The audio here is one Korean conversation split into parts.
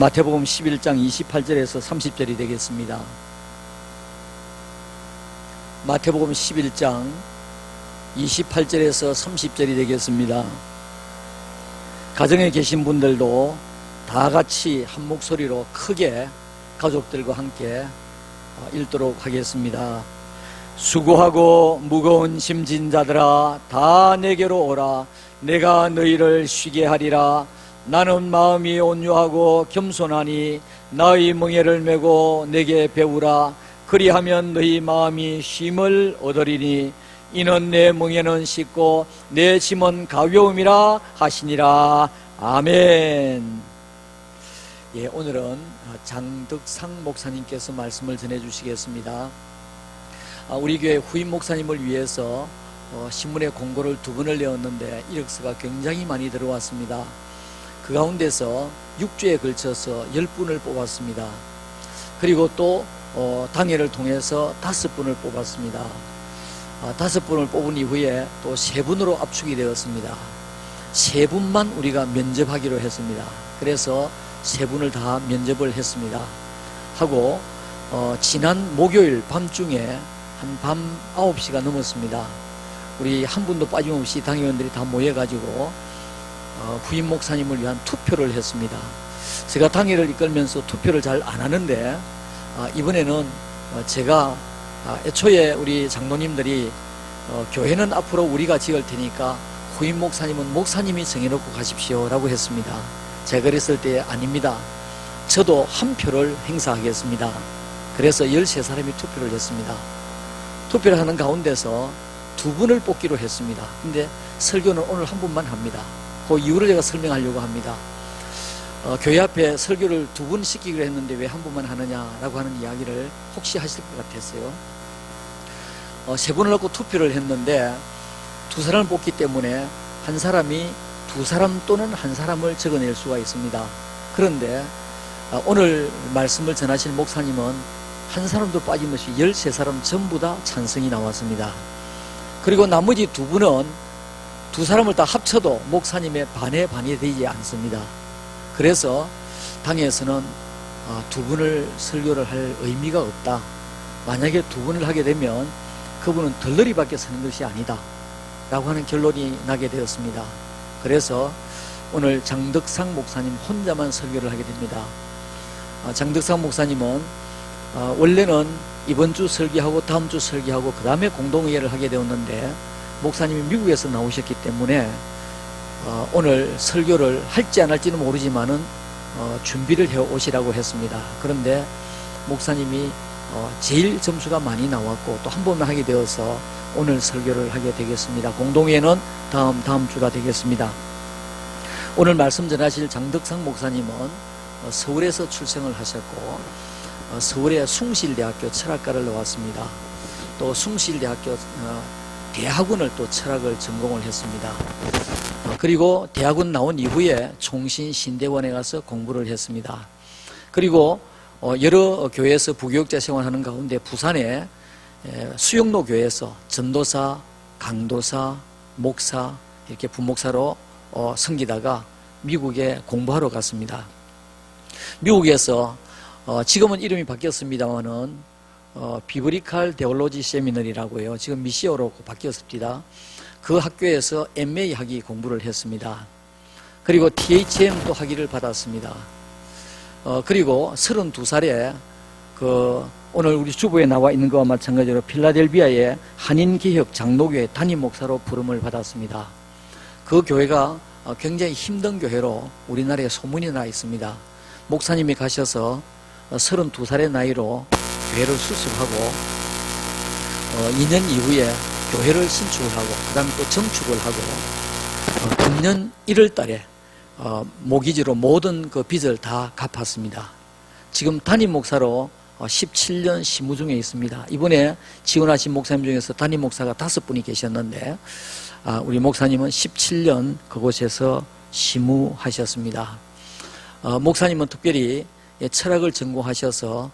마태복음 11장 28절에서 30절이 되겠습니다. 마태복음 11장 28절에서 30절이 되겠습니다. 가정에 계신 분들도 다 같이 한 목소리로 크게 가족들과 함께 읽도록 하겠습니다. 수고하고 무거운 짐진 자들아 다 내게로 오라. 내가 너희를 쉬게 하리라. 나는 마음이 온유하고 겸손하니 나의 멍에를 메고 내게 배우라. 그리하면 너희 마음이 쉼을 얻으리니 이는 내 멍에는 쉽고 내 짐은 가벼움이라 하시니라. 아멘. 예, 오늘은 장덕상 목사님께서 말씀을 전해주시겠습니다. 우리 교회 후임 목사님을 위해서 신문에 공고를 2번을 내었는데 이력서가 굉장히 많이 들어왔습니다. 그 가운데서 6주에 걸쳐서 10분을 뽑았습니다. 그리고 또 당회를 통해서 5분을 뽑았습니다. 5분을 뽑은 이후에 또 3분으로 압축이 되었습니다. 3분만 우리가 면접하기로 했습니다. 그래서 3분을 다 면접을 했습니다. 하고 지난 목요일 밤중에 한 밤 9시가 넘었습니다. 우리 한 분도 빠짐없이 당회원들이 다 모여가지고 후임 목사님을 위한 투표를 했습니다. 제가 당회를 이끌면서 투표를 잘 안 하는데 이번에는 제가 애초에 우리 장로님들이 교회는 앞으로 우리가 지을 테니까 후임 목사님은 목사님이 정해놓고 가십시오 라고 했습니다. 제가 그랬을 때 아닙니다. 저도 한 표를 행사하겠습니다. 그래서 13사람이 투표를 했습니다. 투표를 하는 가운데서 2분을 뽑기로 했습니다. 근데 설교는 오늘 한 분만 합니다. 그 이유를 제가 설명하려고 합니다. 교회 앞에 설교를 2분 시키기로 했는데 왜 한 분만 하느냐라고 하는 이야기를 혹시 하실 것 같았어요. 3분을 놓고 투표를 했는데 2사람을 뽑기 때문에 한 사람이 2사람 또는 한 사람을 적어낼 수가 있습니다. 그런데 오늘 말씀을 전하실 목사님은 한 사람도 빠짐없이 13사람 전부 다 찬성이 나왔습니다. 그리고 나머지 2분은 2사람을 다 합쳐도 목사님의 반에 반이 되지 않습니다. 그래서 당에서는 2분을 설교를 할 의미가 없다. 만약에 2분을 하게 되면 그분은 덜러리밖에 서는 것이 아니다 라고 하는 결론이 나게 되었습니다. 그래서 오늘 장덕상 목사님 혼자만 설교를 하게 됩니다. 장덕상 목사님은 원래는 이번 주 설교하고 다음 주 설교하고 그 다음에 공동의회를 하게 되었는데 목사님이 미국에서 나오셨기 때문에 오늘 설교를 할지 안 할지는 모르지만은 준비를 해 오시라고 했습니다. 그런데 목사님이 제일 점수가 많이 나왔고 또 한 번만 하게 되어서 오늘 설교를 하게 되겠습니다. 공동회는 다음 주가 되겠습니다. 오늘 말씀 전하실 장덕상 목사님은 서울에서 출생을 하셨고 서울의 숭실대학교 철학과를 나왔습니다. 또 숭실대학교 대학원을 또 철학을 전공을 했습니다. 그리고 대학원 나온 이후에 총신신대원에 가서 공부를 했습니다. 그리고 여러 교회에서 부교육자 생활하는 가운데 부산의 수영로 교회에서 전도사, 강도사, 목사 이렇게 부목사로 섬기다가 미국에 공부하러 갔습니다. 미국에서 지금은 이름이 바뀌었습니다만은 비브리칼 데올로지 세미너리라고요. 지금 미시어로 바뀌었습니다. 그 학교에서 MA 학위 공부를 했습니다. 그리고 THM도 학위를 받았습니다. 그리고 32살에 오늘 우리 주보에 나와 있는 것과 마찬가지로 필라델비아의 한인개혁 장로교회 담임 목사로 부름을 받았습니다. 그 교회가 굉장히 힘든 교회로 우리나라에 소문이 나 있습니다. 목사님이 가셔서 32살의 나이로 교회를 수습하고 2년 이후에 교회를 신축을 하고 그 다음에 또 정축을 하고 금년 1월 달에 모기지로 모든 그 빚을 다 갚았습니다. 지금 담임 목사로 17년 시무 중에 있습니다. 이번에 지원하신 목사님 중에서 담임 목사가 5분이 계셨는데 우리 목사님은 17년 그곳에서 시무하셨습니다. 목사님은 특별히 철학을 전공하셔서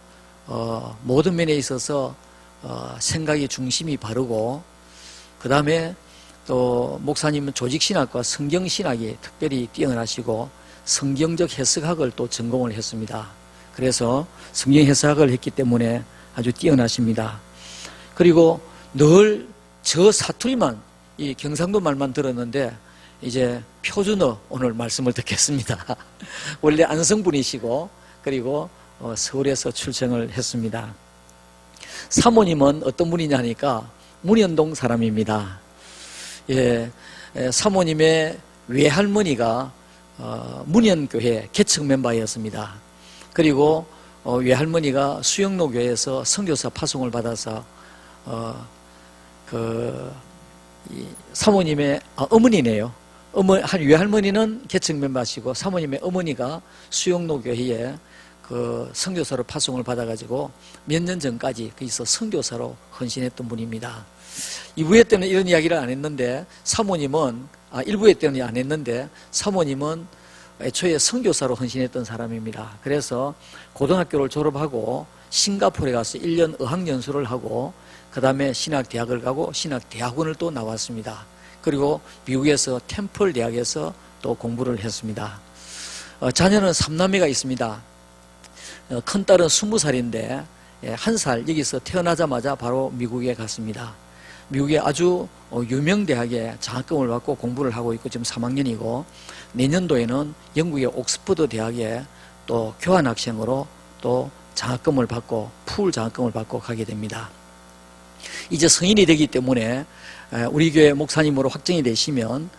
모든 면에 있어서 생각의 중심이 바르고 그 다음에 또 목사님은 조직신학과 성경신학이 특별히 뛰어나시고 성경적 해석학을 또 전공을 했습니다. 그래서 성경 해석학을 했기 때문에 아주 뛰어나십니다. 그리고 늘 저 사투리만, 이 경상도 말만 들었는데 이제 표준어 오늘 말씀을 듣겠습니다. 원래 안성분이시고 그리고 서울에서 출생을 했습니다. 사모님은 어떤 분이냐 하니까 문현동 사람입니다. 예, 사모님의 외할머니가 문현교회 개척 멤버였습니다. 그리고 외할머니가 수영로교회에서 선교사 파송을 받아서 사모님의 어머니네요. 외할머니는 개척 멤버시고 사모님의 어머니가 수영로교회에 그 선교사로 파송을 받아가지고 몇 년 전까지 거기서 선교사로 헌신했던 분입니다. 2부회 때는 이런 이야기를 안 했는데 사모님은 1부회 때는 안 했는데 사모님은 애초에 선교사로 헌신했던 사람입니다. 그래서 고등학교를 졸업하고 싱가포르에 가서 1년 어학연수를 하고 그 다음에 신학대학을 가고 신학대학원을 또 나왔습니다. 그리고 미국에서 템플 대학에서 또 공부를 했습니다. 자녀는 3남매가 있습니다. 큰딸은 20살인데 1살 여기서 태어나자마자 바로 미국에 갔습니다. 미국의 아주 유명 대학에 장학금을 받고 공부를 하고 있고 지금 3학년이고 내년도에는 영국의 옥스퍼드 대학에 또 교환학생으로 또 장학금을 받고 풀 장학금을 받고 가게 됩니다. 이제 성인이 되기 때문에 우리 교회 목사님으로 확정이 되시면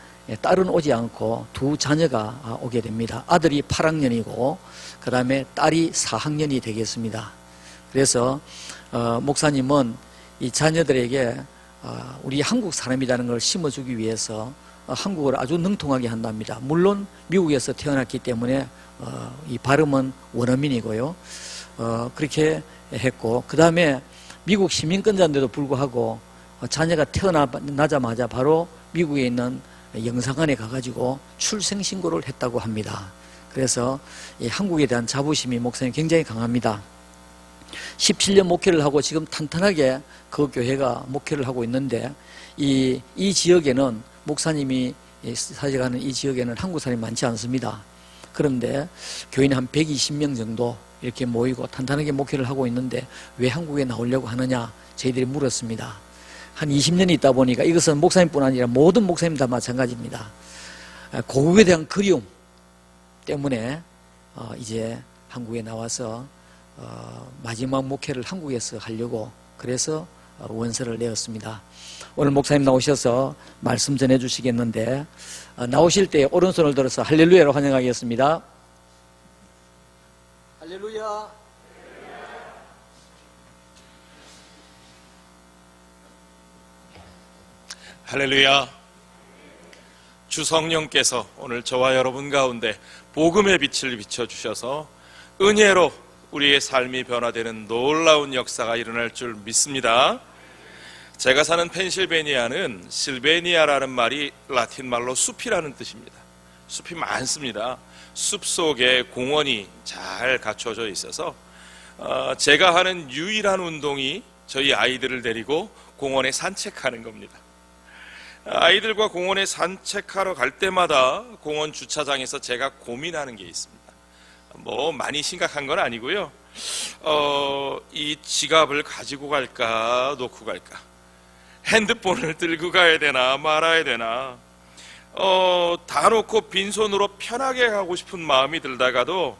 딸은 오지 않고 두 자녀가 오게 됩니다. 아들이 8학년이고 그 다음에 딸이 4학년이 되겠습니다. 그래서 목사님은 이 자녀들에게 우리 한국 사람이라는 걸 심어주기 위해서 한국어를 아주 능통하게 한답니다. 물론 미국에서 태어났기 때문에 이 발음은 원어민이고요. 그렇게 했고 그 다음에 미국 시민권자인데도 불구하고 자녀가 태어나자마자 바로 미국에 있는 영사관에 가가지고 출생신고를 했다고 합니다. 그래서 이 한국에 대한 자부심이 목사님 굉장히 강합니다. 17년 목회를 하고 지금 탄탄하게 그 교회가 목회를 하고 있는데 이 지역에는 목사님이 사역하는 이 지역에는 한국 사람이 많지 않습니다. 그런데 교인이 한 120명 정도 이렇게 모이고 탄탄하게 목회를 하고 있는데 왜 한국에 나오려고 하느냐 저희들이 물었습니다. 한 20년이 있다 보니까 이것은 목사님뿐 아니라 모든 목사님 다 마찬가지입니다. 고국에 대한 그리움 때문에 이제 한국에 나와서 마지막 목회를 한국에서 하려고 그래서 원서를 내었습니다. 오늘 목사님 나오셔서 말씀 전해 주시겠는데 나오실 때 오른손을 들어서 할렐루야로 환영하겠습니다. 할렐루야. 할렐루야. 주 성령께서 오늘 저와 여러분 가운데 복음의 빛을 비춰주셔서 은혜로 우리의 삶이 변화되는 놀라운 역사가 일어날 줄 믿습니다. 제가 사는 펜실베니아는 실베니아라는 말이 라틴 말로 숲이라는 뜻입니다. 숲이 많습니다. 숲 속에 공원이 잘 갖춰져 있어서 제가 하는 유일한 운동이 저희 아이들을 데리고 공원에 산책하는 겁니다. 아이들과 공원에 산책하러 갈 때마다 공원 주차장에서 제가 고민하는 게 있습니다. 뭐 많이 심각한 건 아니고요. 이 지갑을 가지고 갈까 놓고 갈까, 핸드폰을 들고 가야 되나 말아야 되나, 다 놓고 빈손으로 편하게 가고 싶은 마음이 들다가도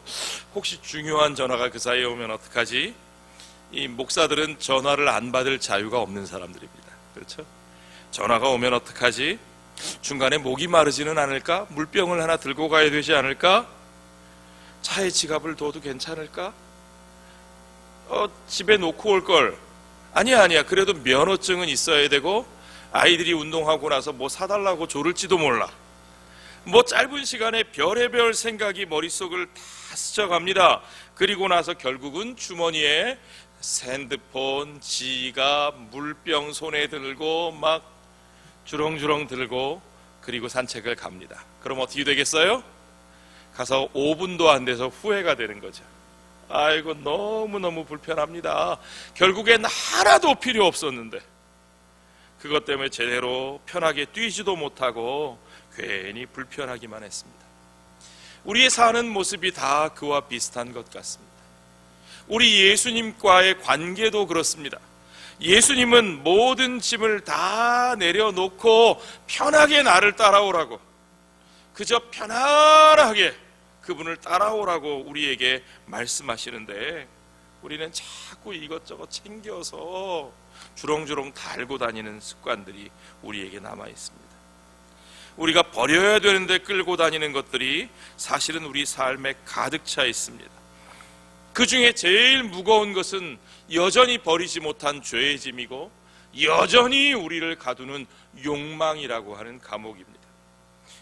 혹시 중요한 전화가 그 사이에 오면 어떡하지? 이 목사들은 전화를 안 받을 자유가 없는 사람들입니다. 그렇죠? 전화가 오면 어떡하지? 중간에 목이 마르지는 않을까? 물병을 하나 들고 가야 되지 않을까? 차에 지갑을 둬도 괜찮을까? 집에 놓고 올 걸. 아니야. 그래도 면허증은 있어야 되고 아이들이 운동하고 나서 뭐 사달라고 조를지도 몰라. 뭐 짧은 시간에 별의별 생각이 머릿속을 다 스쳐갑니다. 그리고 나서 결국은 주머니에 핸드폰, 지갑, 물병 손에 들고 막 주렁주렁 들고 그리고 산책을 갑니다. 그럼 어떻게 되겠어요? 가서 5분도 안 돼서 후회가 되는 거죠. 아이고 너무너무 불편합니다. 결국엔 하나도 필요 없었는데 그것 때문에 제대로 편하게 뛰지도 못하고 괜히 불편하기만 했습니다. 우리의 사는 모습이 다 그와 비슷한 것 같습니다. 우리 예수님과의 관계도 그렇습니다. 예수님은 모든 짐을 다 내려놓고 편하게 나를 따라오라고, 그저 편안하게 그분을 따라오라고 우리에게 말씀하시는데, 우리는 자꾸 이것저것 챙겨서 주렁주렁 달고 다니는 습관들이 우리에게 남아 있습니다. 우리가 버려야 되는데 끌고 다니는 것들이 사실은 우리 삶에 가득 차 있습니다. 그 중에 제일 무거운 것은 여전히 버리지 못한 죄의 짐이고, 여전히 우리를 가두는 욕망이라고 하는 감옥입니다.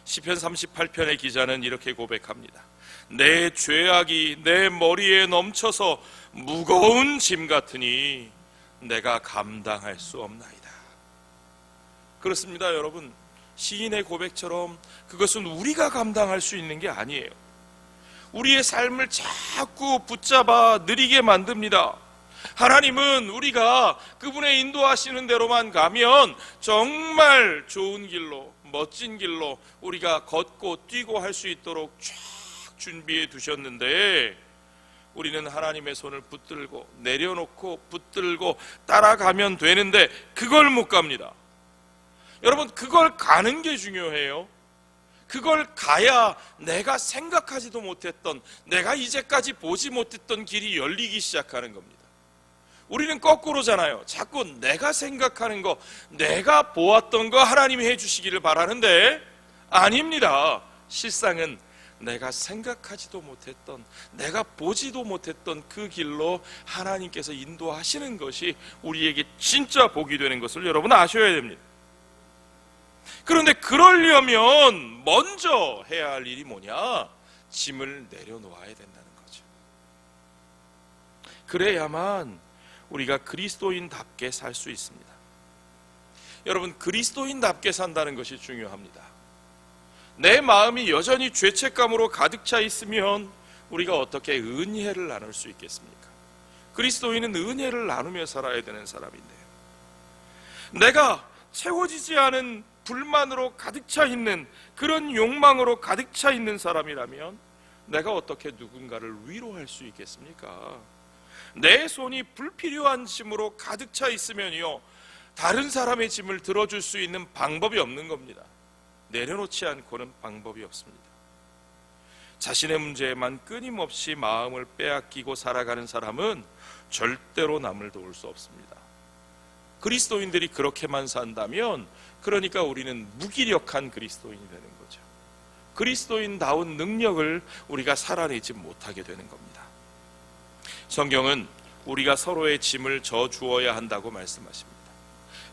시편 38편의 기자는 이렇게 고백합니다. 내 죄악이 내 머리에 넘쳐서 무거운 짐 같으니 내가 감당할 수 없나이다. 그렇습니다, 여러분. 시인의 고백처럼 그것은 우리가 감당할 수 있는 게 아니에요. 우리의 삶을 자꾸 붙잡아 느리게 만듭니다. 하나님은 우리가 그분의 인도하시는 대로만 가면 정말 좋은 길로, 멋진 길로 우리가 걷고 뛰고 할 수 있도록 쫙 준비해 두셨는데, 우리는 하나님의 손을 붙들고 내려놓고 붙들고 따라가면 되는데 그걸 못 갑니다. 여러분, 그걸 가는 게 중요해요. 그걸 가야 내가 생각하지도 못했던, 내가 이제까지 보지 못했던 길이 열리기 시작하는 겁니다. 우리는 거꾸로잖아요. 자꾸 내가 생각하는 거, 내가 보았던 거 하나님이 해주시기를 바라는데, 아닙니다. 실상은 내가 생각하지도 못했던, 내가 보지도 못했던 그 길로 하나님께서 인도하시는 것이 우리에게 진짜 복이 되는 것을 여러분 아셔야 됩니다. 그런데 그러려면 먼저 해야 할 일이 뭐냐? 짐을 내려놓아야 된다는 거죠. 그래야만 우리가 그리스도인답게 살 수 있습니다. 여러분, 그리스도인답게 산다는 것이 중요합니다. 내 마음이 여전히 죄책감으로 가득 차 있으면 우리가 어떻게 은혜를 나눌 수 있겠습니까? 그리스도인은 은혜를 나누며 살아야 되는 사람인데요, 내가 채워지지 않은 불만으로 가득 차 있는, 그런 욕망으로 가득 차 있는 사람이라면 내가 어떻게 누군가를 위로할 수 있겠습니까? 내 손이 불필요한 짐으로 가득 차 있으면요, 다른 사람의 짐을 들어줄 수 있는 방법이 없는 겁니다. 내려놓지 않고는 방법이 없습니다. 자신의 문제에만 끊임없이 마음을 빼앗기고 살아가는 사람은 절대로 남을 도울 수 없습니다. 그리스도인들이 그렇게만 산다면, 그러니까 우리는 무기력한 그리스도인이 되는 거죠. 그리스도인다운 능력을 우리가 살아내지 못하게 되는 겁니다. 성경은 우리가 서로의 짐을 져주어야 한다고 말씀하십니다.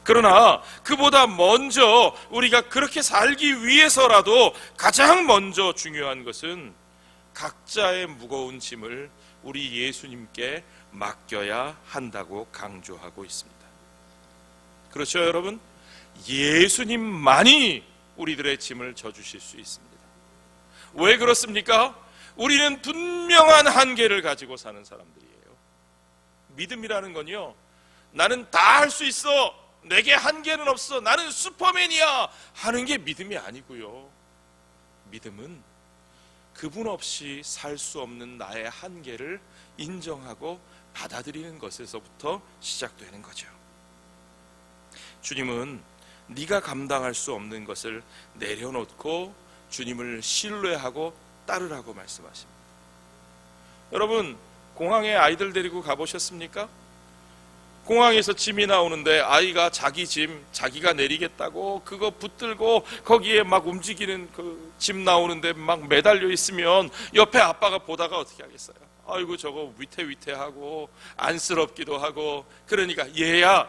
그러나 그보다 먼저 우리가 그렇게 살기 위해서라도 가장 먼저 중요한 것은 각자의 무거운 짐을 우리 예수님께 맡겨야 한다고 강조하고 있습니다. 그렇죠, 여러분? 예수님만이 우리들의 짐을 져주실 수 있습니다. 왜 그렇습니까? 우리는 분명한 한계를 가지고 사는 사람들이에요. 믿음이라는 건요, 나는 다 할 수 있어, 내게 한계는 없어, 나는 슈퍼맨이야 하는 게 믿음이 아니고요, 믿음은 그분 없이 살 수 없는 나의 한계를 인정하고 받아들이는 것에서부터 시작되는 거죠. 주님은 네가 감당할 수 없는 것을 내려놓고 주님을 신뢰하고 따르라고 말씀하십니다. 여러분, 공항에 아이들 데리고 가보셨습니까? 공항에서 짐이 나오는데 아이가 자기 짐 자기가 내리겠다고 그거 붙들고 거기에 막 움직이는 그 짐 나오는데 막 매달려 있으면 옆에 아빠가 보다가 어떻게 하겠어요? 아이고, 저거 위태위태하고 안쓰럽기도 하고. 그러니까 얘야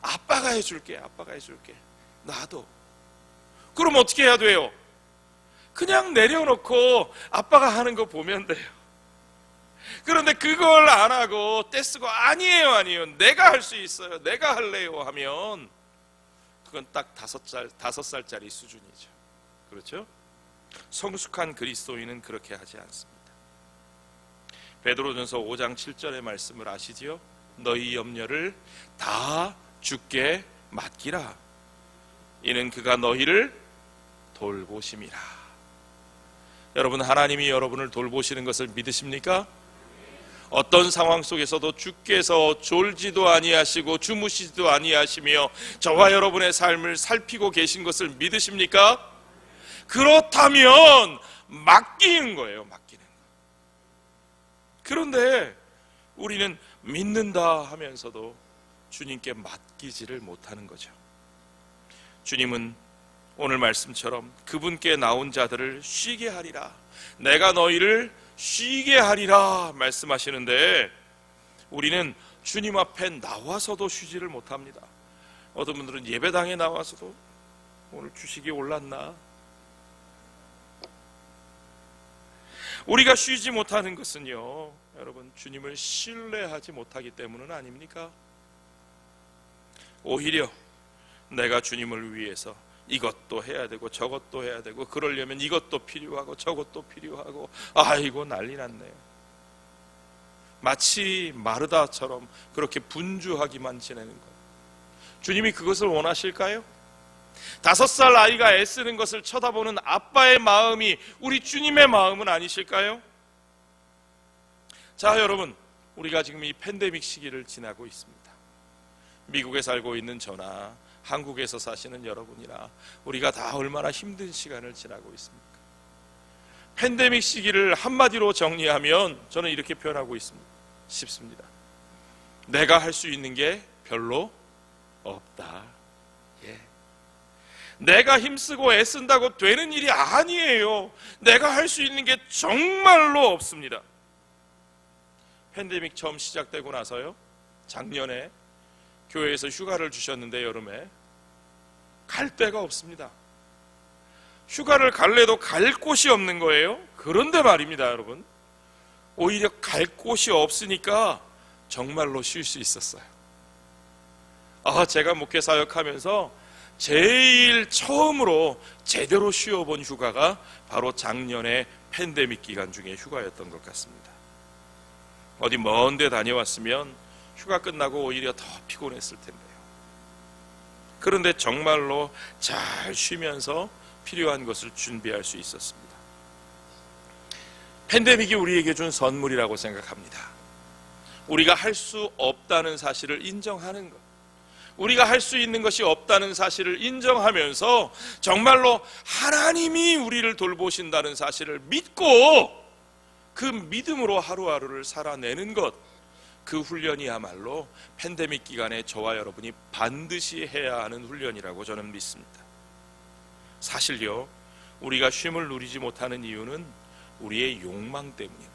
아빠가 해줄게, 아빠가 해줄게, 놔둬. 그럼 어떻게 해야 돼요? 그냥 내려놓고 아빠가 하는 거 보면 돼요. 그런데 그걸 안 하고 떼쓰고 아니에요, 내가 할 수 있어요, 내가 할래요 하면 그건 딱 5살짜리 수준이죠. 그렇죠? 성숙한 그리스도인은 그렇게 하지 않습니다. 베드로전서 5장 7절의 말씀을 아시지요? 너희 염려를 다 주께 맡기라. 이는 그가 너희를 돌보심이라. 여러분, 하나님이 여러분을 돌보시는 것을 믿으십니까? 어떤 상황 속에서도 주께서 졸지도 아니하시고 주무시지도 아니하시며 저와 여러분의 삶을 살피고 계신 것을 믿으십니까? 그렇다면 맡기는 거예요. 맡기는 거. 그런데 우리는 믿는다 하면서도 주님께 맡기지를 못하는 거죠. 주님은 오늘 말씀처럼 그분께 나온 자들을 쉬게 하리라, 내가 너희를 쉬게 하리라 말씀하시는데, 우리는 주님 앞에 나와서도 쉬지를 못합니다. 어떤 분들은 예배당에 나와서도 오늘 주식이 올랐나? 우리가 쉬지 못하는 것은요, 여러분, 주님을 신뢰하지 못하기 때문은 아닙니까? 오히려 내가 주님을 위해서 이것도 해야 되고 저것도 해야 되고, 그러려면 이것도 필요하고 저것도 필요하고, 아이고 난리 났네요. 마치 마르다처럼 그렇게 분주하기만 지내는 것. 주님이 그것을 원하실까요? 5살 아이가 애쓰는 것을 쳐다보는 아빠의 마음이 우리 주님의 마음은 아니실까요? 자, 여러분, 우리가 지금 이 팬데믹 시기를 지나고 있습니다. 미국에 살고 있는 저나 한국에서 사시는 여러분이나 우리가 다 얼마나 힘든 시간을 지나고 있습니까? 팬데믹 시기를 한마디로 정리하면 저는 이렇게 표현하고 싶습니다. 내가 할 수 있는 게 별로 없다. 내가 힘쓰고 애쓴다고 되는 일이 아니에요. 내가 할 수 있는 게 정말로 없습니다. 팬데믹 처음 시작되고 나서요, 작년에 교회에서 휴가를 주셨는데 여름에 갈 데가 없습니다. 휴가를 갈래도 갈 곳이 없는 거예요. 그런데 말입니다, 여러분, 오히려 갈 곳이 없으니까 정말로 쉴 수 있었어요. 제가 목회 사역하면서 제일 처음으로 제대로 쉬어본 휴가가 바로 작년에 팬데믹 기간 중에 휴가였던 것 같습니다. 어디 먼 데 다녀왔으면 휴가 끝나고 오히려 더 피곤했을 텐데요. 그런데 정말로 잘 쉬면서 필요한 것을 준비할 수 있었습니다. 팬데믹이 우리에게 준 선물이라고 생각합니다. 우리가 할 수 없다는 사실을 인정하는 것, 우리가 할 수 있는 것이 없다는 사실을 인정하면서 정말로 하나님이 우리를 돌보신다는 사실을 믿고 그 믿음으로 하루하루를 살아내는 것, 그 훈련이야말로 팬데믹 기간에 저와 여러분이 반드시 해야 하는 훈련이라고 저는 믿습니다. 사실요, 우리가 쉼을 누리지 못하는 이유는 우리의 욕망 때문입니다.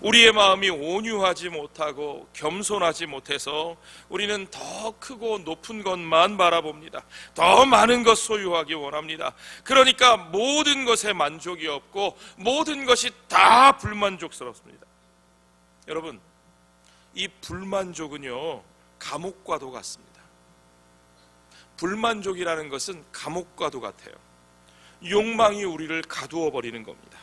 우리의 마음이 온유하지 못하고 겸손하지 못해서 우리는 더 크고 높은 것만 바라봅니다. 더 많은 것 소유하기 원합니다. 그러니까 모든 것에 만족이 없고 모든 것이 다 불만족스럽습니다. 여러분, 이 불만족은요, 감옥과도 같습니다. 불만족이라는 것은 감옥과도 같아요. 욕망이 우리를 가두어 버리는 겁니다.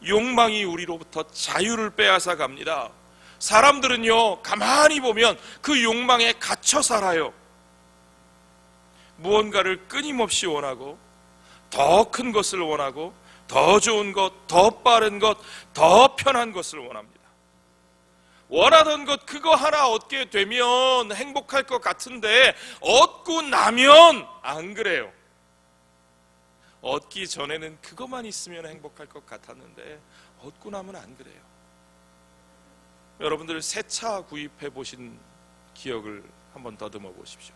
욕망이 우리로부터 자유를 빼앗아 갑니다. 사람들은요, 가만히 보면 그 욕망에 갇혀 살아요. 무언가를 끊임없이 원하고, 더 큰 것을 원하고, 더 좋은 것, 더 빠른 것, 더 편한 것을 원합니다. 원하던 것 그거 하나 얻게 되면 행복할 것 같은데 얻고 나면 안 그래요. 얻기 전에는 그것만 있으면 행복할 것 같았는데 얻고 나면 안 그래요. 여러분들 새 차 구입해 보신 기억을 한번 더듬어 보십시오.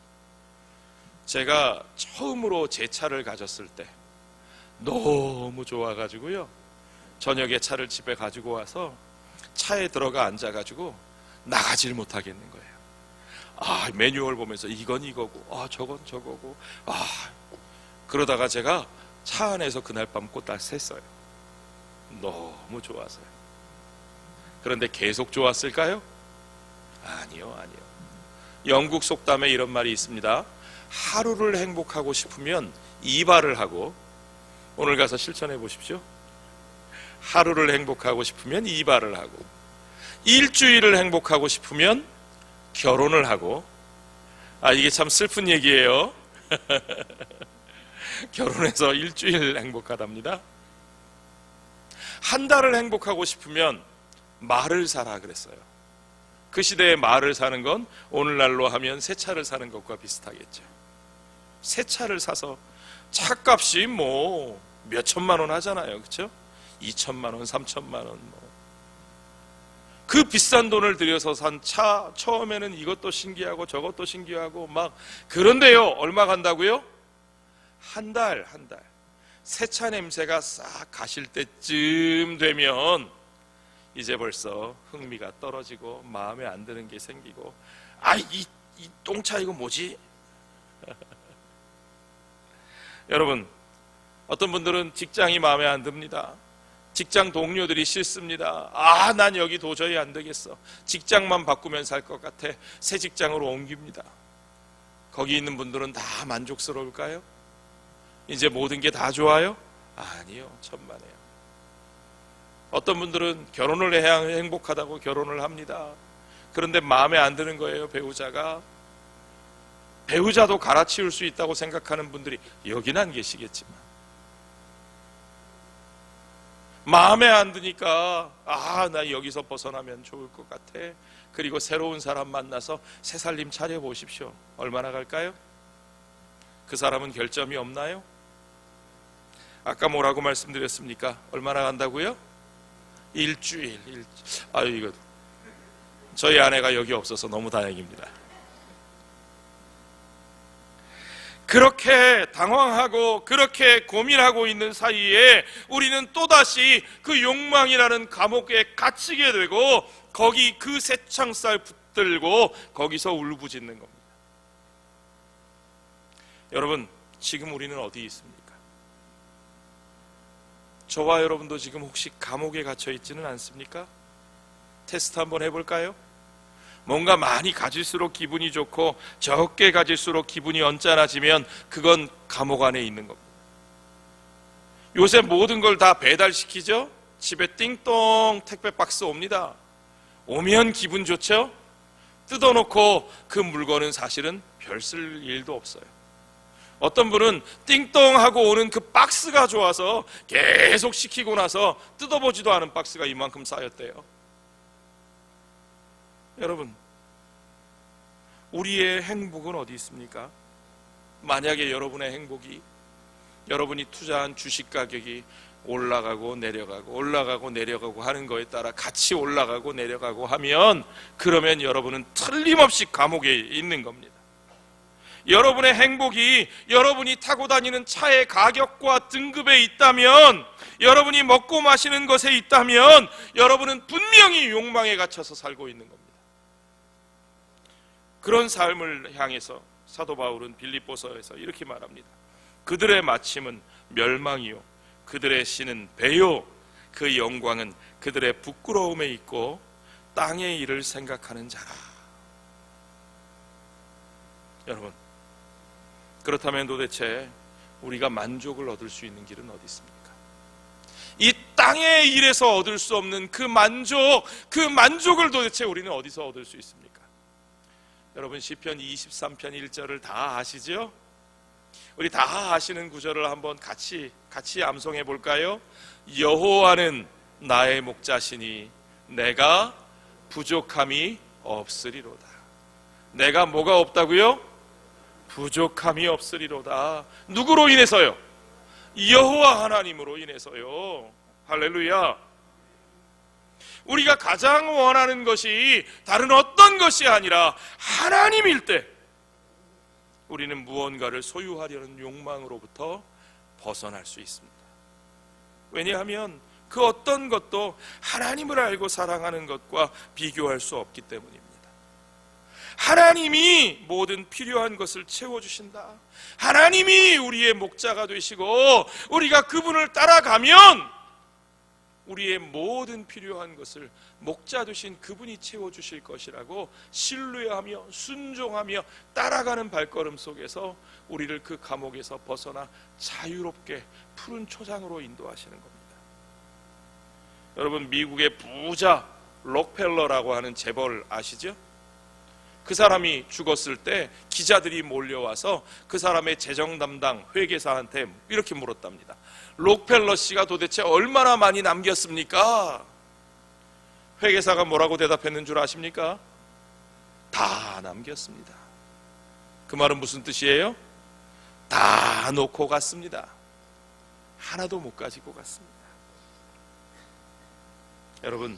제가 처음으로 제 차를 가졌을 때 너무 좋아가지고요, 저녁에 차를 집에 가지고 와서 차에 들어가 앉아가지고 나가질 못하겠는 거예요. 매뉴얼 보면서 이건 이거고, 저건 저거고, 그러다가 제가 차 안에서 그날 밤 꼬딱 샜어요. 너무 좋아서요. 그런데 계속 좋았을까요? 아니요. 영국 속담에 이런 말이 있습니다. 하루를 행복하고 싶으면 이발을 하고, 오늘 가서 실천해 보십시오. 하루를 행복하고 싶으면 이발을 하고, 일주일을 행복하고 싶으면 결혼을 하고, 이게 참 슬픈 얘기예요. 결혼해서 일주일 행복하답니다. 한 달을 행복하고 싶으면 말을 사라 그랬어요. 그 시대에 말을 사는 건 오늘날로 하면 새 차를 사는 것과 비슷하겠죠. 새 차를 사서 차값이 뭐 몇천만 원 하잖아요. 그렇죠? 2천만 원, 3천만 원 뭐. 그 비싼 돈을 들여서 산 차 처음에는 이것도 신기하고 저것도 신기하고 막 그런데요. 얼마 간다고요? 한 달. 새 차 냄새가 싹 가실 때쯤 되면 이제 벌써 흥미가 떨어지고 마음에 안 드는 게 생기고 이 똥차 이거 뭐지? 여러분, 어떤 분들은 직장이 마음에 안 듭니다. 직장 동료들이 싫습니다. 난 여기 도저히 안 되겠어. 직장만 바꾸면 살 것 같아. 새 직장으로 옮깁니다. 거기 있는 분들은 다 만족스러울까요? 이제 모든 게 다 좋아요? 아니요, 천만에요. 어떤 분들은 결혼을 해야 행복하다고 결혼을 합니다. 그런데 마음에 안 드는 거예요, 배우자가. 배우자도 갈아치울 수 있다고 생각하는 분들이 여긴 안 계시겠지만 마음에 안 드니까 나 여기서 벗어나면 좋을 것 같아. 그리고 새로운 사람 만나서 새 살림 차려보십시오. 얼마나 갈까요? 그 사람은 결점이 없나요? 아까 뭐라고 말씀드렸습니까? 얼마나 간다고요? 일주일. 이거 저희 아내가 여기 없어서 너무 다행입니다. 그렇게 당황하고 그렇게 고민하고 있는 사이에 우리는 또다시 그 욕망이라는 감옥에 갇히게 되고 거기 그 새창살 붙들고 거기서 울부짖는 겁니다. 여러분, 지금 우리는 어디 있습니까? 저와 여러분도 지금 혹시 감옥에 갇혀 있지는 않습니까? 테스트 한번 해볼까요? 뭔가 많이 가질수록 기분이 좋고 적게 가질수록 기분이 언짢아지면 그건 감옥 안에 있는 겁니다. 요새 모든 걸 다 배달시키죠? 집에 띵동 택배 박스 옵니다. 오면 기분 좋죠? 뜯어놓고 그 물건은 사실은 별 쓸 일도 없어요. 어떤 분은 띵동하고 오는 그 박스가 좋아서 계속 시키고 나서 뜯어보지도 않은 박스가 이만큼 쌓였대요. 여러분, 우리의 행복은 어디 있습니까? 만약에 여러분의 행복이 여러분이 투자한 주식 가격이 올라가고 내려가고 하는 거에 따라 같이 올라가고 내려가고 하면 그러면 여러분은 틀림없이 감옥에 있는 겁니다. 여러분의 행복이 여러분이 타고 다니는 차의 가격과 등급에 있다면, 여러분이 먹고 마시는 것에 있다면 여러분은 분명히 욕망에 갇혀서 살고 있는 겁니다. 그런 삶을 향해서 사도 바울은 빌립보서에서 이렇게 말합니다. 그들의 마침은 멸망이요 그들의 신은 배요 그 영광은 그들의 부끄러움에 있고 땅의 일을 생각하는 자라. 여러분, 그렇다면 도대체 우리가 만족을 얻을 수 있는 길은 어디 있습니까? 이 땅의 일에서 얻을 수 없는 그 만족을 도대체 우리는 어디서 얻을 수 있습니까? 여러분, 시편 23편 1절을 다 아시죠? 우리 다 아시는 구절을 한번 같이 암송해 볼까요? 여호와는 나의 목자시니 내가 부족함이 없으리로다. 내가 뭐가 없다고요? 부족함이 없으리로다. 누구로 인해서요? 여호와 하나님으로 인해서요. 할렐루야. 우리가 가장 원하는 것이 다른 어떤 것이 아니라 하나님일 때 우리는 무언가를 소유하려는 욕망으로부터 벗어날 수 있습니다. 왜냐하면 그 어떤 것도 하나님을 알고 사랑하는 것과 비교할 수 없기 때문입니다. 하나님이 모든 필요한 것을 채워주신다. 하나님이 우리의 목자가 되시고 우리가 그분을 따라가면 우리의 모든 필요한 것을 목자 되신 그분이 채워주실 것이라고 신뢰하며 순종하며 따라가는 발걸음 속에서 우리를 그 감옥에서 벗어나 자유롭게 푸른 초장으로 인도하시는 겁니다. 여러분, 미국의 부자 록펠러라고 하는 재벌 아시죠? 그 사람이 죽었을 때 기자들이 몰려와서 그 사람의 재정 담당 회계사한테 이렇게 물었답니다. 록펠러 씨가 도대체 얼마나 많이 남겼습니까? 회계사가 뭐라고 대답했는 줄 아십니까? 다 남겼습니다. 그 말은 무슨 뜻이에요? 다 놓고 갔습니다. 하나도 못 가지고 갔습니다. 여러분,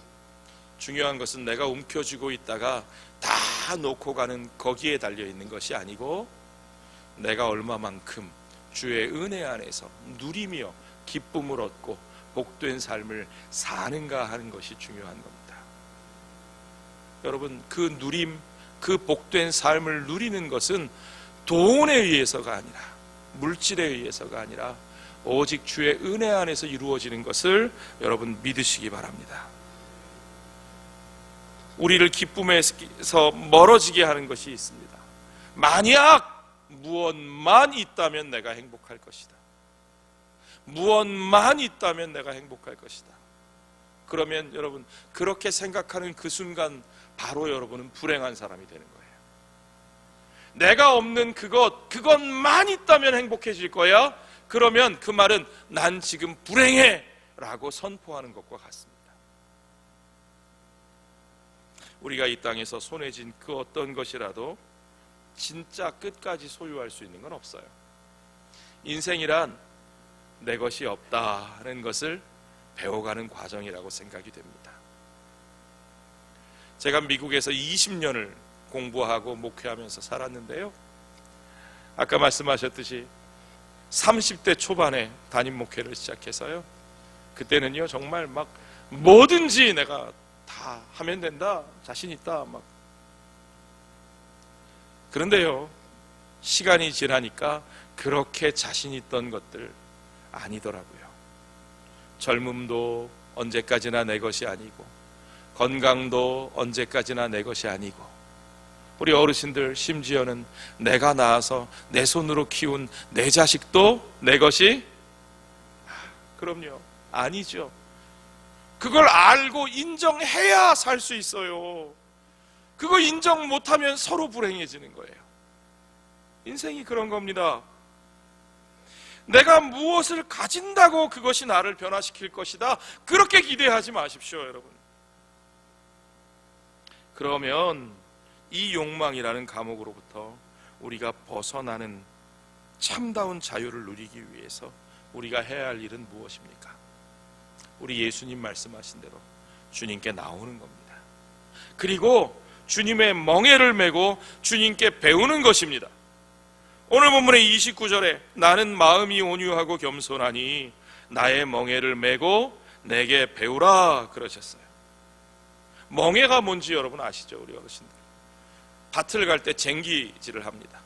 중요한 것은 내가 움켜쥐고 있다가 다 놓고 가는 거기에 달려있는 것이 아니고 내가 얼마만큼 주의 은혜 안에서 누리며 기쁨을 얻고 복된 삶을 사는가 하는 것이 중요한 겁니다. 여러분, 그 누림, 그 복된 삶을 누리는 것은 돈에 의해서가 아니라, 물질에 의해서가 아니라 오직 주의 은혜 안에서 이루어지는 것을 여러분 믿으시기 바랍니다. 우리를 기쁨에서 멀어지게 하는 것이 있습니다. 만약 무엇만 있다면 내가 행복할 것이다. 무엇만 있다면 내가 행복할 것이다. 그러면 여러분, 그렇게 생각하는 그 순간 바로 여러분은 불행한 사람이 되는 거예요. 내가 없는 그것만 있다면 행복해질 거야. 그러면 그 말은 난 지금 불행해 라고 선포하는 것과 같습니다. 우리가 이 땅에서 손에 쥔 그 어떤 것이라도 진짜 끝까지 소유할 수 있는 건 없어요. 인생이란 내 것이 없다는 것을 배워가는 과정이라고 생각이 됩니다. 제가 미국에서 20년을 공부하고 목회하면서 살았는데요, 아까 말씀하셨듯이 30대 초반에 담임 목회를 시작해서요, 그때는요 정말 막 뭐든지 내가 다 하면 된다, 자신 있다 막. 그런데요, 시간이 지나니까 그렇게 자신 있던 것들 아니더라고요. 젊음도 언제까지나 내 것이 아니고, 건강도 언제까지나 내 것이 아니고, 우리 어르신들 심지어는 내가 낳아서 내 손으로 키운 내 자식도 내 것이, 그럼요, 아니죠. 그걸 알고 인정해야 살 수 있어요. 그거 인정 못하면 서로 불행해지는 거예요. 인생이 그런 겁니다. 내가 무엇을 가진다고 그것이 나를 변화시킬 것이다, 그렇게 기대하지 마십시오, 여러분. 그러면 이 욕망이라는 감옥으로부터 우리가 벗어나는 참다운 자유를 누리기 위해서 우리가 해야 할 일은 무엇입니까? 우리 예수님 말씀하신 대로 주님께 나오는 겁니다. 그리고 주님의 멍에를 메고 주님께 배우는 것입니다. 오늘 본문의 29절에 나는 마음이 온유하고 겸손하니 나의 멍에를 메고 내게 배우라 그러셨어요. 멍에가 뭔지 여러분 아시죠? 우리 어르신들 밭을 갈 때 쟁기질을 합니다.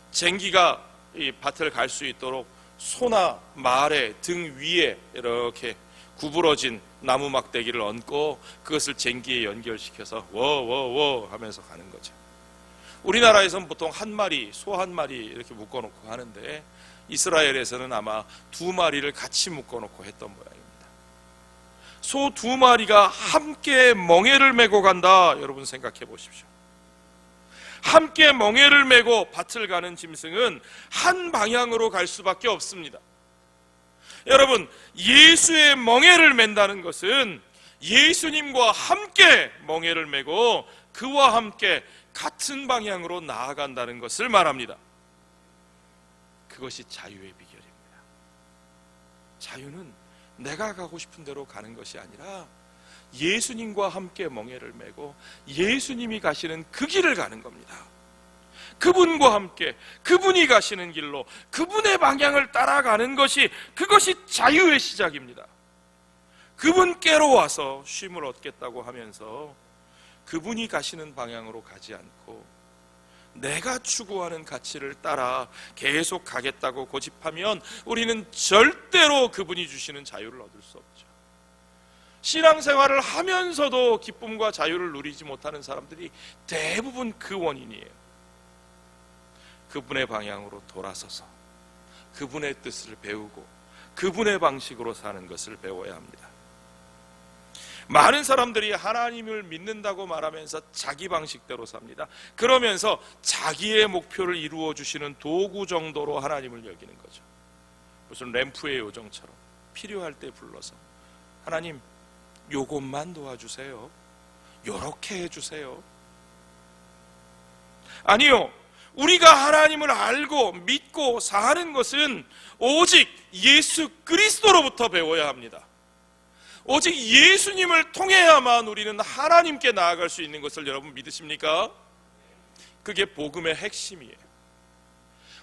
쟁기가 이 밭을 갈 수 있도록 소나 말의 등 위에 이렇게 구부러진 나무 막대기를 얹고 그것을 쟁기에 연결시켜서 워워워 하면서 가는 거죠. 우리나라에서는 보통 한 마리, 소 한 마리 이렇게 묶어놓고 하는데 이스라엘에서는 아마 2마리를 같이 묶어놓고 했던 모양입니다. 소 2마리가 함께 멍에를 메고 간다. 여러분 생각해 보십시오. 함께 멍에를 메고 밭을 가는 짐승은 한 방향으로 갈 수밖에 없습니다. 여러분, 예수의 멍에를 맨다는 것은 예수님과 함께 멍에를 메고 그와 함께 같은 방향으로 나아간다는 것을 말합니다. 그것이 자유의 비결입니다. 자유는 내가 가고 싶은 대로 가는 것이 아니라 예수님과 함께 멍에를 메고 예수님이 가시는 그 길을 가는 겁니다. 그분과 함께 그분이 가시는 길로 그분의 방향을 따라가는 것이, 그것이 자유의 시작입니다. 그분께로 와서 쉼을 얻겠다고 하면서 그분이 가시는 방향으로 가지 않고 내가 추구하는 가치를 따라 계속 가겠다고 고집하면 우리는 절대로 그분이 주시는 자유를 얻을 수 없죠. 신앙생활을 하면서도 기쁨과 자유를 누리지 못하는 사람들이 대부분 그 원인이에요. 그분의 방향으로 돌아서서 그분의 뜻을 배우고 그분의 방식으로 사는 것을 배워야 합니다. 많은 사람들이 하나님을 믿는다고 말하면서 자기 방식대로 삽니다. 그러면서 자기의 목표를 이루어 주시는 도구 정도로 하나님을 여기는 거죠. 무슨 램프의 요정처럼 필요할 때 불러서 하나님 요것만 도와주세요, 요렇게 해주세요. 아니요, 우리가 하나님을 알고 믿고 사는 것은 오직 예수 그리스도로부터 배워야 합니다. 오직 예수님을 통해야만 우리는 하나님께 나아갈 수 있는 것을 여러분 믿으십니까? 그게 복음의 핵심이에요.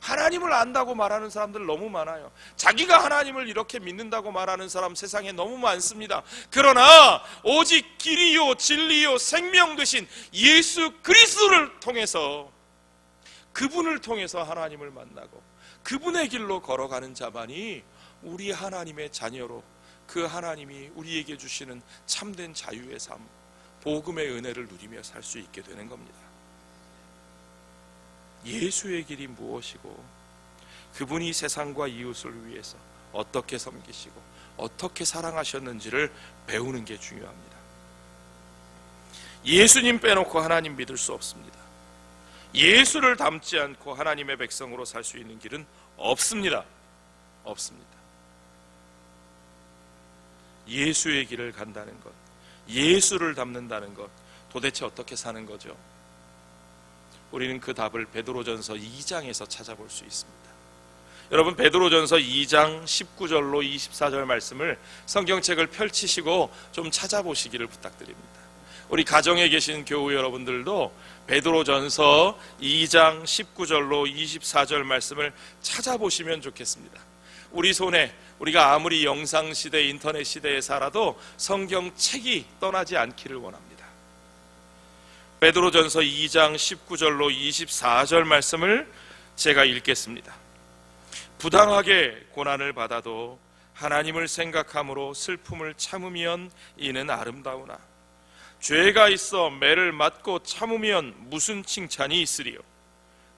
하나님을 안다고 말하는 사람들 너무 많아요. 자기가 하나님을 이렇게 믿는다고 말하는 사람 세상에 너무 많습니다. 그러나 오직 길이요 진리요 생명 되신 예수 그리스도를 통해서, 그분을 통해서 하나님을 만나고 그분의 길로 걸어가는 자만이 우리 하나님의 자녀로, 그 하나님이 우리에게 주시는 참된 자유의 삶, 복음의 은혜를 누리며 살 수 있게 되는 겁니다. 예수의 길이 무엇이고 그분이 세상과 이웃을 위해서 어떻게 섬기시고 어떻게 사랑하셨는지를 배우는 게 중요합니다. 예수님 빼놓고 하나님 믿을 수 없습니다. 예수를 닮지 않고 하나님의 백성으로 살 수 있는 길은 없습니다. 없습니다. 예수의 길을 간다는 것, 예수를 닮는다는 것, 도대체 어떻게 사는 거죠? 우리는 그 답을 베드로전서 2장에서 찾아볼 수 있습니다. 여러분, 베드로전서 2장 19절로 24절 말씀을 성경책을 펼치시고 좀 찾아보시기를 부탁드립니다. 우리 가정에 계신 교우 여러분들도 베드로전서 2장 19절로 24절 말씀을 찾아보시면 좋겠습니다. 우리 손에, 우리가 아무리 영상시대, 인터넷 시대에 살아도 성경책이 떠나지 않기를 원합니다. 베드로전서 2장 19절로 24절 말씀을 제가 읽겠습니다. 부당하게 고난을 받아도 하나님을 생각함으로 슬픔을 참으면 이는 아름다우나 죄가 있어 매를 맞고 참으면 무슨 칭찬이 있으리요.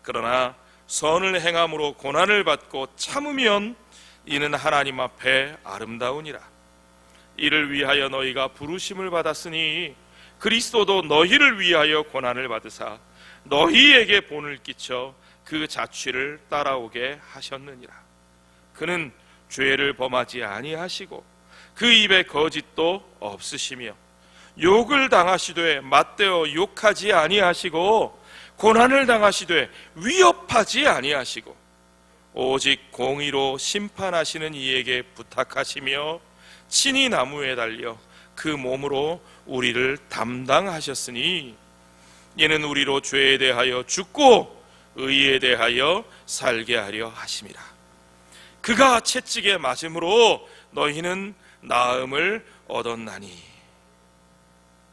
그러나 선을 행함으로 고난을 받고 참으면 이는 하나님 앞에 아름다우니라. 이를 위하여 너희가 부르심을 받았으니 그리스도도 너희를 위하여 고난을 받으사 너희에게 본을 끼쳐 그 자취를 따라오게 하셨느니라. 그는 죄를 범하지 아니하시고 그 입에 거짓도 없으시며 욕을 당하시되 맞대어 욕하지 아니하시고 고난을 당하시되 위협하지 아니하시고 오직 공의로 심판하시는 이에게 부탁하시며 친히 나무에 달려 그 몸으로 우리를 담당하셨으니 이는 우리로 죄에 대하여 죽고 의에 대하여 살게 하려 하심이라. 그가 채찍에 맞음으로 너희는 나음을 얻었나니.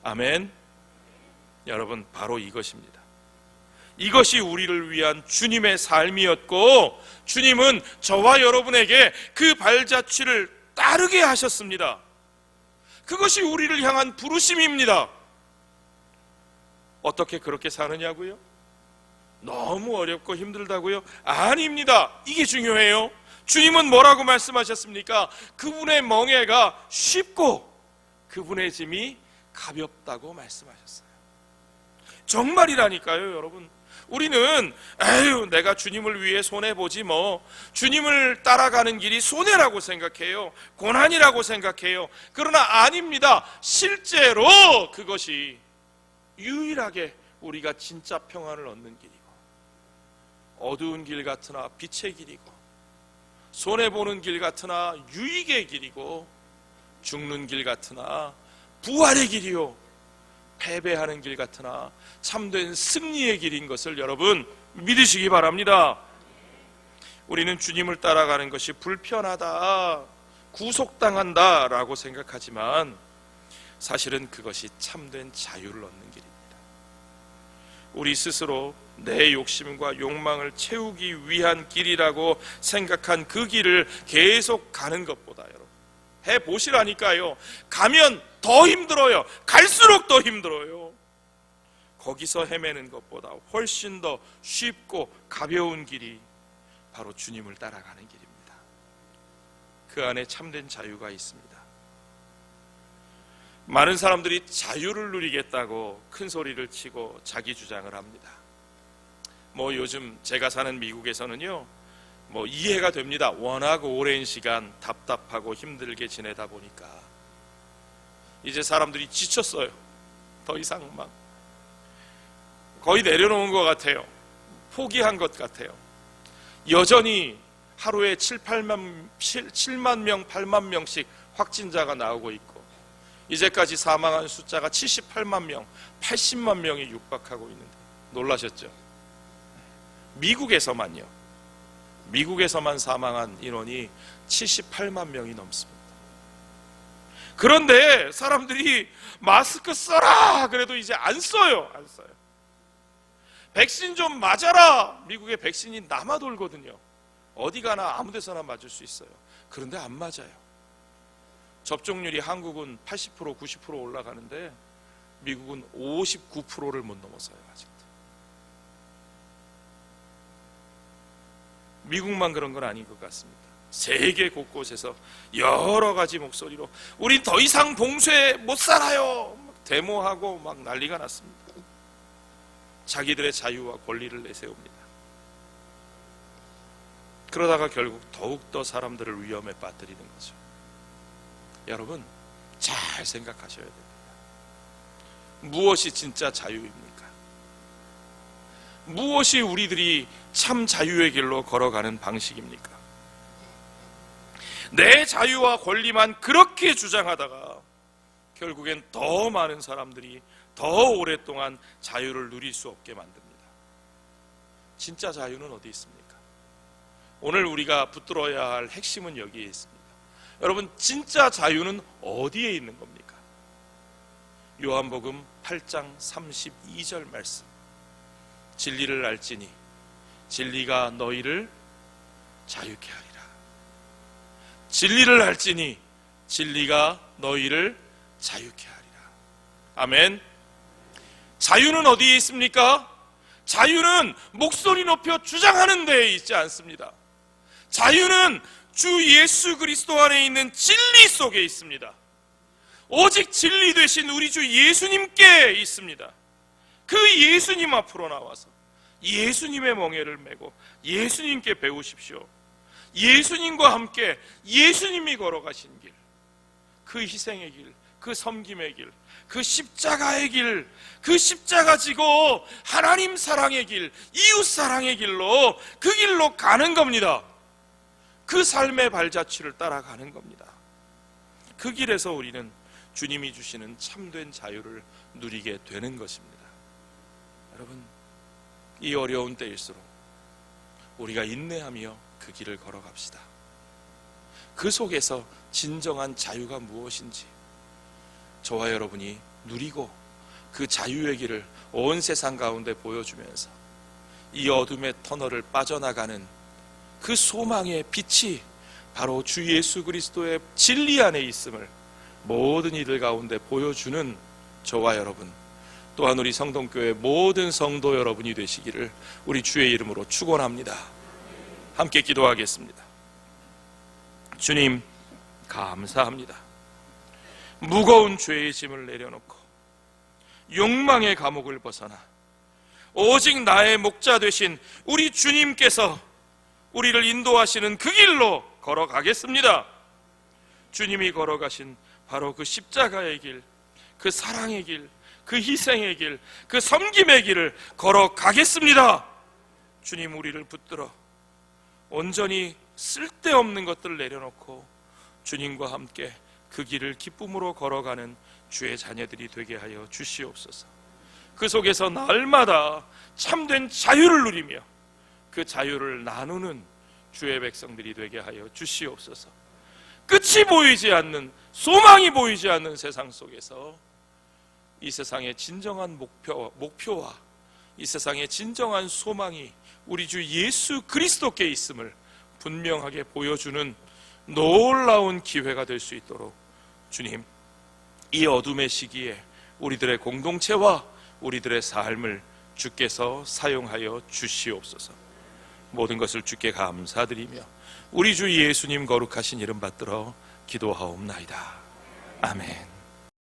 아멘. 여러분, 바로 이것입니다. 이것이 우리를 위한 주님의 삶이었고, 주님은 저와 여러분에게 그 발자취를 따르게 하셨습니다. 그것이 우리를 향한 부르심입니다. 어떻게 그렇게 사느냐고요? 너무 어렵고 힘들다고요? 아닙니다. 이게 중요해요. 주님은 뭐라고 말씀하셨습니까? 그분의 멍에가 쉽고 그분의 짐이 가볍다고 말씀하셨어요. 정말이라니까요, 여러분. 우리는 에휴, 내가 주님을 위해 손해보지 뭐, 주님을 따라가는 길이 손해라고 생각해요. 고난이라고 생각해요. 그러나 아닙니다. 실제로 그것이 유일하게 우리가 진짜 평안을 얻는 길이고, 어두운 길 같으나 빛의 길이고, 손해보는 길 같으나 유익의 길이고, 죽는 길 같으나 부활의 길이요, 패배하는 길 같으나 참된 승리의 길인 것을 여러분 믿으시기 바랍니다. 우리는 주님을 따라가는 것이 불편하다, 구속당한다 라고 생각하지만 사실은 그것이 참된 자유를 얻는 길입니다. 우리 스스로 내 욕심과 욕망을 채우기 위한 길이라고 생각한 그 길을 계속 가는 것보다 여러분, 해보시라니까요. 가면 더 힘들어요. 갈수록 더 힘들어요. 거기서 헤매는 것보다 훨씬 더 쉽고 가벼운 길이 바로 주님을 따라가는 길입니다. 그 안에 참된 자유가 있습니다. 많은 사람들이 자유를 누리겠다고 큰 소리를 치고 자기 주장을 합니다. 요즘 제가 사는 미국에서는요, 이해가 됩니다. 워낙 오랜 시간 답답하고 힘들게 지내다 보니까 이제 사람들이 지쳤어요. 더 이상 거의 내려놓은 것 같아요. 포기한 것 같아요. 여전히 하루에 7만 명, 8만 명씩 확진자가 나오고 있고, 이제까지 사망한 숫자가 78만 명, 80만 명이 육박하고 있는데 놀라셨죠? 미국에서만 사망한 인원이 78만 명이 넘습니다. 그런데 사람들이 마스크 써라 그래도 이제 안 써요. 백신 좀 맞아라. 미국에 백신이 남아 돌거든요. 어디 가나 아무 데서나 맞을 수 있어요. 그런데 안 맞아요. 접종률이 한국은 80%, 90% 올라가는데 미국은 59%를 못 넘어서요. 아직도. 미국만 그런 건 아닌 것 같습니다. 세계 곳곳에서 여러 가지 목소리로 우린 더 이상 봉쇄 못 살아요. 데모하고 난리가 났습니다. 자기들의 자유와 권리를 내세웁니다. 그러다가 결국 더욱더 사람들을 위험에 빠뜨리는 거죠. 여러분, 잘 생각하셔야 됩니다. 무엇이 진짜 자유입니까? 무엇이 우리들이 참 자유의 길로 걸어가는 방식입니까? 내 자유와 권리만 그렇게 주장하다가 결국엔 더 많은 사람들이 더 오랫동안 자유를 누릴 수 없게 만듭니다. 진짜 자유는 어디 있습니까? 오늘 우리가 붙들어야 할 핵심은 여기에 있습니다. 여러분, 진짜 자유는 어디에 있는 겁니까? 요한복음 8장 32절 말씀. 진리를 알지니 진리가 너희를 자유케 하리라. 진리를 알지니 진리가 너희를 자유케 하리라. 아멘. 자유는 어디에 있습니까? 자유는 목소리 높여 주장하는 데에 있지 않습니다. 자유는 주 예수 그리스도 안에 있는 진리 속에 있습니다. 오직 진리 되신 우리 주 예수님께 있습니다. 그 예수님 앞으로 나와서 예수님의 멍에를 메고 예수님께 배우십시오. 예수님과 함께 예수님이 걸어가신 길, 그 희생의 길, 그 섬김의 길, 그 십자가의 길, 그 십자가 지고 하나님 사랑의 길, 이웃 사랑의 길로, 그 길로 가는 겁니다. 그 삶의 발자취를 따라가는 겁니다. 그 길에서 우리는 주님이 주시는 참된 자유를 누리게 되는 것입니다. 여러분, 이 어려운 때일수록 우리가 인내하며 그 길을 걸어갑시다. 그 속에서 진정한 자유가 무엇인지 저와 여러분이 누리고 그 자유의 길을 온 세상 가운데 보여주면서 이 어둠의 터널을 빠져나가는 그 소망의 빛이 바로 주 예수 그리스도의 진리 안에 있음을 모든 이들 가운데 보여주는 저와 여러분, 또한 우리 성동교회 모든 성도 여러분이 되시기를 우리 주의 이름으로 축원합니다. 함께 기도하겠습니다. 주님, 감사합니다. 무거운 죄의 짐을 내려놓고 욕망의 감옥을 벗어나 오직 나의 목자 되신 우리 주님께서 우리를 인도하시는 그 길로 걸어가겠습니다. 주님이 걸어가신 바로 그 십자가의 길, 그 사랑의 길, 그 희생의 길, 그 섬김의 길을 걸어가겠습니다. 주님, 우리를 붙들어 온전히 쓸데없는 것들을 내려놓고 주님과 함께 그 길을 기쁨으로 걸어가는 주의 자녀들이 되게 하여 주시옵소서. 그 속에서 날마다 참된 자유를 누리며 그 자유를 나누는 주의 백성들이 되게 하여 주시옵소서. 끝이 보이지 않는, 소망이 보이지 않는 세상 속에서 이 세상의 진정한 목표와 이 세상의 진정한 소망이 우리 주 예수 그리스도께 있음을 분명하게 보여주는 놀라운 기회가 될 수 있도록 주님, 이 어둠의 시기에 우리들의 공동체와 우리들의 삶을 주께서 사용하여 주시옵소서. 모든 것을 주께 감사드리며 우리 주 예수님 거룩하신 이름 받들어 기도하옵나이다. 아멘.